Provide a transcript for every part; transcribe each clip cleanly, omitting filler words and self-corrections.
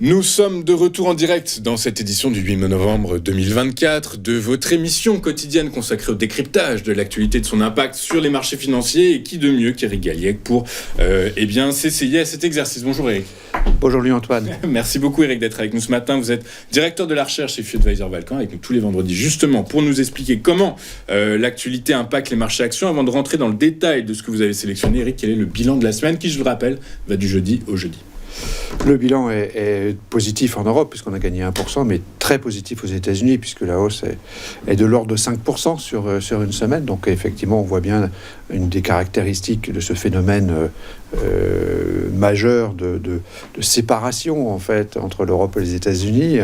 Nous sommes de retour en direct dans cette édition du 8 novembre 2024 de votre émission quotidienne consacrée au décryptage de l'actualité de son impact sur les marchés financiers. Et qui de mieux qu'Éric Galliègue pour s'essayer à cet exercice. Bonjour Éric. Bonjour Louis-Antoine. Merci beaucoup Éric d'être avec nous ce matin. Vous êtes directeur de la recherche chez FuAdvisor Valcan avec nous tous les vendredis justement pour nous expliquer comment l'actualité impacte les marchés actions. Avant de rentrer dans le détail de ce que vous avez sélectionné, Éric, quel est le bilan de la semaine qui, je le rappelle, va du jeudi au jeudi? Le bilan est positif en Europe puisqu'on a gagné 1%, mais très positif aux États-Unis puisque la hausse est de l'ordre de 5% sur une semaine. Donc effectivement, on voit bien une des caractéristiques de ce phénomène majeur de séparation en fait entre l'Europe et les États-Unis,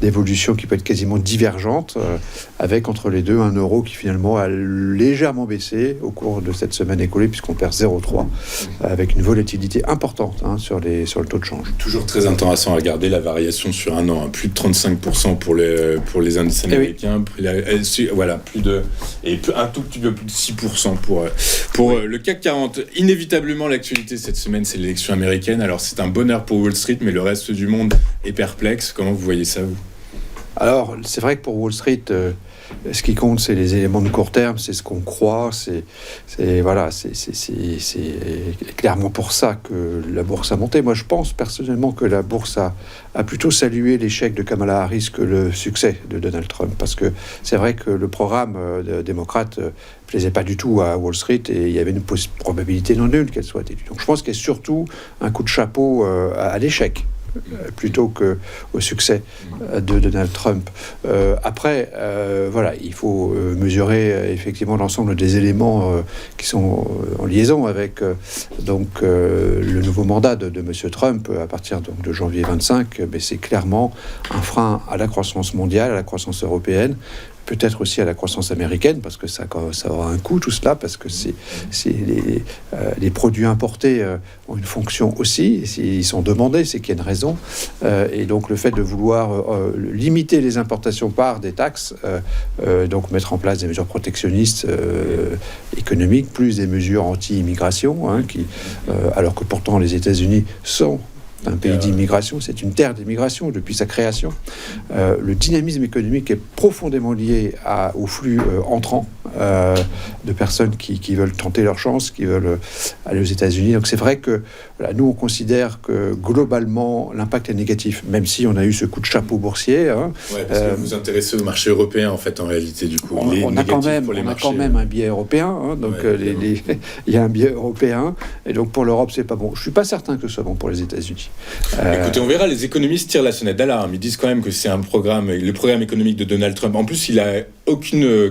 d'évolution qui peut être quasiment divergente, avec entre les deux un euro qui finalement a légèrement baissé au cours de cette semaine écoulée puisqu'on perd 0,3 avec une volatilité importante sur le taux de change. Toujours très intéressant à regarder la variation sur un an, plus de 35% pour les indices américains, un tout petit peu plus de 6% pour le CAC 40. Inévitablement, l'actualité cette semaine, c'est l'élection américaine. Alors, c'est un bonheur pour Wall Street, mais le reste du monde est perplexe. Comment vous voyez ça, vous ? Alors, c'est vrai que pour Wall Street, ce qui compte, c'est les éléments de court terme, c'est ce qu'on croit, c'est clairement pour ça que la bourse a monté. Moi, je pense personnellement que la bourse a plutôt salué l'échec de Kamala Harris que le succès de Donald Trump, parce que c'est vrai que le programme démocrate plaisait pas du tout à Wall Street et il y avait une probabilité non nulle qu'elle soit élue. Donc, je pense qu'il y a surtout un coup de chapeau à l'échec plutôt qu'au succès de Donald Trump. Après, il faut mesurer effectivement l'ensemble des éléments qui sont en liaison avec le nouveau mandat de M. Trump à partir de janvier 25. Mais c'est clairement un frein à la croissance mondiale, à la croissance européenne, peut-être aussi à la croissance américaine, parce que ça aura un coût tout cela, parce que les produits importés ont une fonction aussi, s'ils sont demandés, c'est qu'il y a une raison, et donc le fait de vouloir limiter les importations par des taxes, donc mettre en place des mesures protectionnistes économiques, plus des mesures anti-immigration, alors que pourtant les États-Unis sont un pays d'immigration, c'est une terre d'immigration depuis sa création. Le dynamisme économique est profondément lié au flux entrant de personnes qui veulent tenter leur chance, qui veulent aller aux États-Unis. Donc c'est vrai que nous, on considère que globalement, l'impact est négatif, même si on a eu ce coup de chapeau boursier. Parce que vous vous intéressez au marché européen, en fait, en réalité, du coup. On a quand même un biais européen, il y a un biais européen, et donc pour l'Europe, c'est pas bon. Je suis pas certain que ce soit bon pour les États-Unis. Écoutez, on verra, les économistes tirent la sonnette d'alarme. Ils disent quand même que c'est le programme économique de Donald Trump. En plus, il a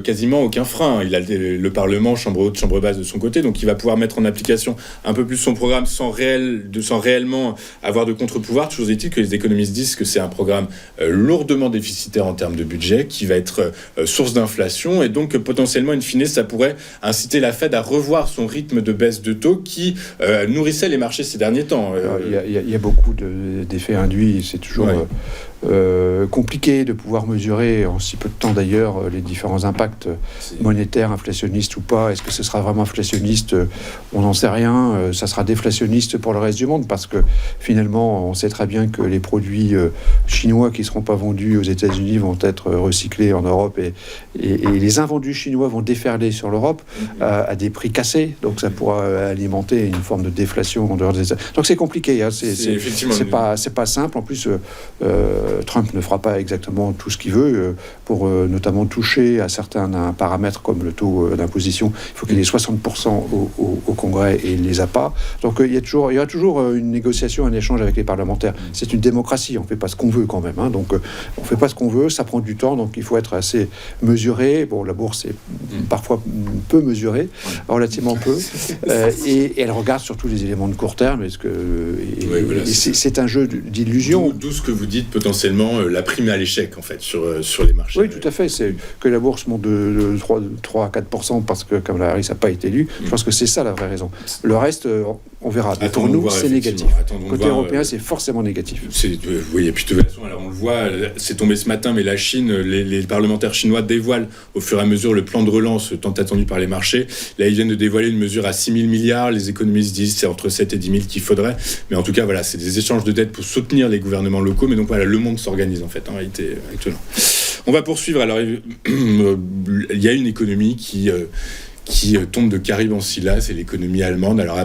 quasiment aucun frein. Il a le Parlement, chambre haute, chambre basse de son côté, donc il va pouvoir mettre en application un peu plus son programme sans réellement avoir de contre-pouvoir. Toujours est-il que les économistes disent que c'est un programme lourdement déficitaire en termes de budget, qui va être source d'inflation, et donc potentiellement, in fine, ça pourrait inciter la Fed à revoir son rythme de baisse de taux qui nourrissait les marchés ces derniers temps. Il y a beaucoup d'effets induits, c'est toujours compliqué de pouvoir mesurer en si peu de temps d'ailleurs les différents impacts monétaires, inflationnistes ou pas. Est-ce que ce sera vraiment inflationniste ? On n'en sait rien. Ça sera déflationniste pour le reste du monde parce que finalement on sait très bien que les produits chinois qui ne seront pas vendus aux États-Unis vont être recyclés en Europe et les invendus chinois vont déferler sur l'Europe à des prix cassés, donc ça pourra alimenter une forme de déflation en dehors des États. Donc c'est compliqué, c'est pas simple. En plus Trump ne fera pas exactement tout ce qu'il veut pour notamment toucher à certains paramètres comme le taux d'imposition. Il faut qu'il ait 60% au Congrès et il ne les a pas. Donc il y aura toujours une négociation, un échange avec les parlementaires. C'est une démocratie, on ne fait pas ce qu'on veut quand même. Donc on ne fait pas ce qu'on veut, ça prend du temps, donc il faut être assez mesuré. Bon, la bourse est parfois peu mesurée, relativement peu, et elle regarde surtout les éléments de court terme. C'est un jeu d'illusion. D'où ce que vous dites potentiellement potentiellement la prime à l'échec en fait sur les marchés. Oui, tout à fait. C'est que la bourse monte de 3 à 4% parce que Kamala Harris n'a pas été élue. Je pense que c'est ça la vraie raison. Le reste, on verra. Mais pour nous, c'est négatif. Côté européen, c'est forcément négatif. Oui, et puis de toute façon, alors on le voit, c'est tombé ce matin, mais la Chine, les parlementaires chinois dévoilent au fur et à mesure le plan de relance tant attendu par les marchés. Là, ils viennent de dévoiler une mesure à 6 000 milliards. Les économistes disent c'est entre 7 et 10 000 qu'il faudrait. Mais en tout cas, voilà, c'est des échanges de dettes pour soutenir les gouvernements locaux. Mais donc voilà, le monde s'organise en fait, en réalité, actuellement. On va poursuivre. Alors, il y a une économie qui tombe de Caribe en Scylla, c'est l'économie allemande. Alors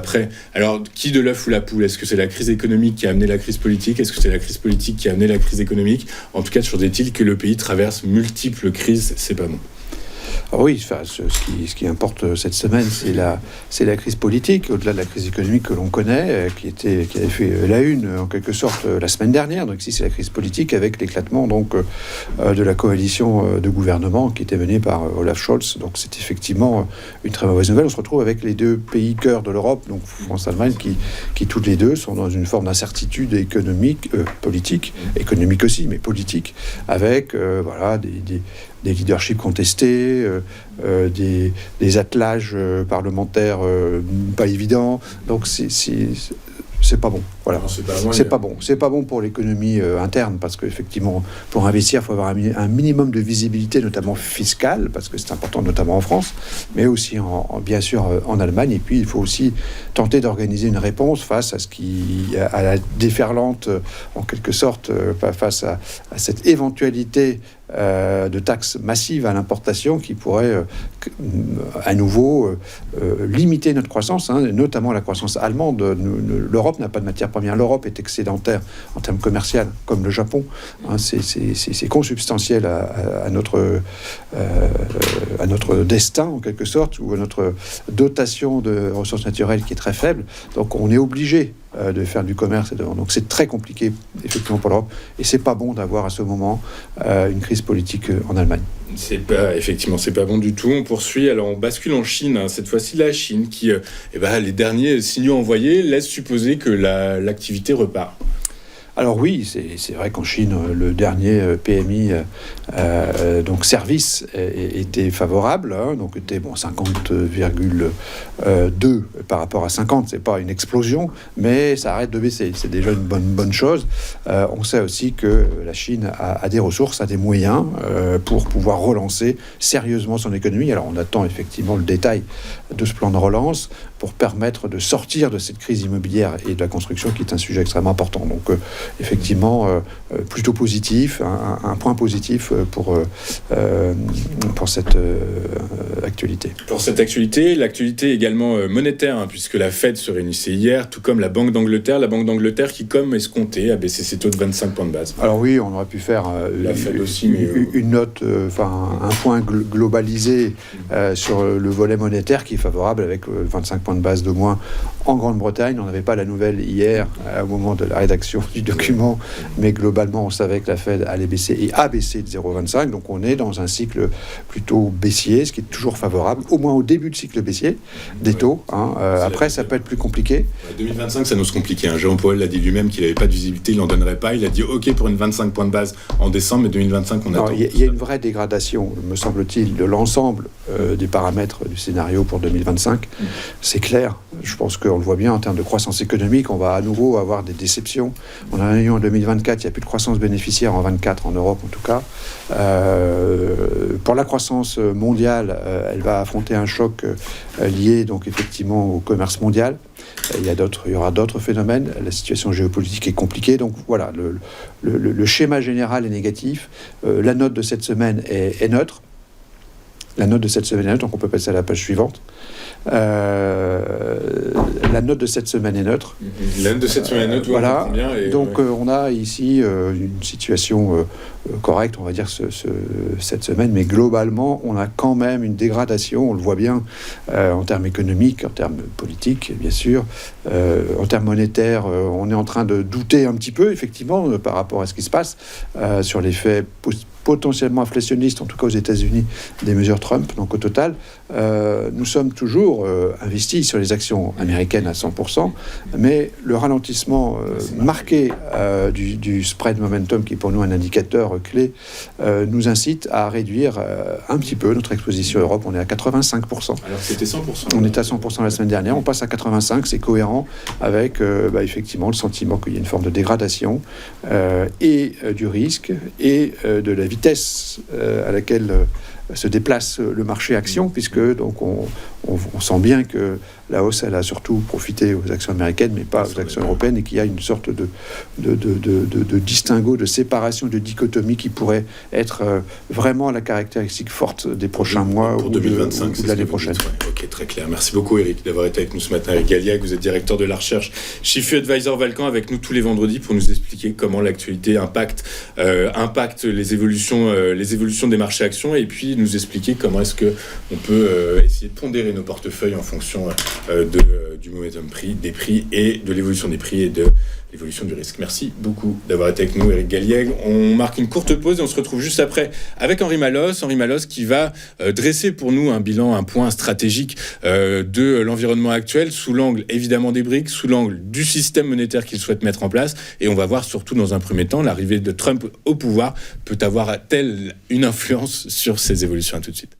qui de l'œuf ou la poule? Est-ce que c'est la crise économique qui a amené la crise politique? Est-ce que c'est la crise politique qui a amené la crise économique? En tout cas, toujours est-il que le pays traverse multiples crises, c'est pas bon. Alors oui, ce qui importe cette semaine, c'est la crise politique, au-delà de la crise économique que l'on connaît, qui avait fait la une, en quelque sorte, la semaine dernière. Donc ici, c'est la crise politique avec l'éclatement de la coalition de gouvernement qui était menée par Olaf Scholz. Donc c'est effectivement une très mauvaise nouvelle. On se retrouve avec les deux pays cœurs de l'Europe, donc France et Allemagne, qui toutes les deux sont dans une forme d'incertitude politique, économique aussi, mais politique, avec des leaderships contestés, des attelages parlementaires pas évidents. Donc c'est pas bon. Voilà. Non, c'est pas bon. C'est pas bon pour l'économie interne parce qu'effectivement, pour investir, il faut avoir un minimum de visibilité, notamment fiscale, parce que c'est important, notamment en France, mais aussi bien sûr en Allemagne. Et puis, il faut aussi tenter d'organiser une réponse face à la déferlante, en quelque sorte, face à cette éventualité de taxes massives à l'importation qui pourrait à nouveau limiter notre croissance, notamment la croissance allemande. L'Europe n'a pas de matière première. L'Europe est excédentaire en termes commerciaux, comme le Japon. C'est consubstantiel à notre destin, en quelque sorte, ou à notre dotation de ressources naturelles qui est très faible. Donc on est obligé de faire du commerce. Donc c'est très compliqué, effectivement, pour l'Europe. Et c'est pas bon d'avoir à ce moment une crise politique en Allemagne. Effectivement, c'est pas bon du tout. On poursuit. Alors, on bascule en Chine. Cette fois-ci, la Chine qui, les derniers signaux envoyés laissent supposer que l'activité repart. Alors oui, c'est vrai qu'en Chine, le dernier PMI, donc service, était favorable, donc était 50,2 par rapport à 50. C'est pas une explosion, mais ça arrête de baisser. C'est déjà une bonne chose. On sait aussi que la Chine a des ressources, a des moyens pour pouvoir relancer sérieusement son économie. Alors on attend effectivement le détail de ce plan de relance pour permettre de sortir de cette crise immobilière et de la construction qui est un sujet extrêmement important. Donc effectivement, plutôt positif, un point positif pour cette actualité. Pour cette actualité, l'actualité également monétaire, puisque la Fed se réunissait hier, tout comme la Banque d'Angleterre. La Banque d'Angleterre qui, comme escompté, a baissé ses taux de 25 points de base. Alors oui, on aurait pu faire la Fed aussi, mais une note, un point globalisé sur le volet monétaire qui est favorable avec 25 points de base de moins en Grande-Bretagne. On n'avait pas la nouvelle hier au moment de la rédaction du document, mais globalement on savait que la Fed allait baisser et a baissé de 0,25. Donc on est dans un cycle plutôt baissier, ce qui est toujours favorable, au moins au début de cycle baissier des taux. Après ça peut être plus compliqué. 2025 ça nous se compliquait. Jérôme Powell l'a dit lui-même qu'il n'avait pas de visibilité, il n'en donnerait pas. Il a dit OK pour une 25 points de base en décembre, mais 2025 on attend. Il y a une vraie dégradation, me semble-t-il, de l'ensemble des paramètres du scénario pour 2025. C'est clair. Je pense qu'on le voit bien en termes de croissance économique, on va à nouveau avoir des déceptions. On en a eu en 2024, il n'y a plus de croissance bénéficiaire en 2024 en Europe en tout cas. Pour la croissance mondiale, elle va affronter un choc lié donc effectivement au commerce mondial. Il y aura d'autres phénomènes. La situation géopolitique est compliquée. Donc voilà, le schéma général est négatif. La note de cette semaine est neutre. La note de cette semaine est neutre, donc on peut passer à la page suivante. La note de cette semaine est neutre. La note de cette semaine est neutre, voilà. Bien donc on a ici une situation correcte, on va dire, cette semaine, mais globalement, on a quand même une dégradation, on le voit bien, en termes économiques, en termes politiques, bien sûr, en termes monétaires, on est en train de douter un petit peu, effectivement, par rapport à ce qui se passe, sur l'effet potentiellement inflationniste, en tout cas aux États-Unis, des mesures Trump. Donc au total, nous sommes toujours investis sur les actions américaines à 100%, mais le ralentissement marqué du spread momentum, qui est pour nous un indicateur clé, nous incite à réduire un petit peu notre exposition à Europe. On est à 85%. Alors c'était 100%. On était à 100% la semaine dernière, on passe à 85%, c'est cohérent avec effectivement le sentiment qu'il y a une forme de dégradation et du risque et de la vitesse à laquelle se déplace le marché action, puisque donc on sent bien que la hausse, elle a surtout profité aux actions américaines, mais pas aux actions européennes, et qu'il y a une sorte de distinguo, de séparation, de dichotomie qui pourrait être vraiment la caractéristique forte des prochains mois pour ou 2025, de l'année prochaine. Ok, très clair. Merci beaucoup, Eric, d'avoir été avec nous ce matin. Eric Galliac, vous êtes directeur de la recherche chez FU Advisor Valcan, avec nous tous les vendredis pour nous expliquer comment l'actualité impacte les évolutions des marchés actions, et puis nous expliquer comment est-ce qu'on peut essayer de pondérer nos portefeuilles en fonction du momentum prix, des prix et de l'évolution des prix et de l'évolution du risque. Merci beaucoup d'avoir été avec nous, Eric Galliègue. On marque une courte pause et on se retrouve juste après avec Henri Malos. Henri Malos qui va dresser pour nous un point stratégique de l'environnement actuel sous l'angle évidemment des BRICS, sous l'angle du système monétaire qu'il souhaite mettre en place. Et on va voir surtout dans un premier temps l'arrivée de Trump au pouvoir peut avoir-t-elle une influence sur ces évolutions. À tout de suite.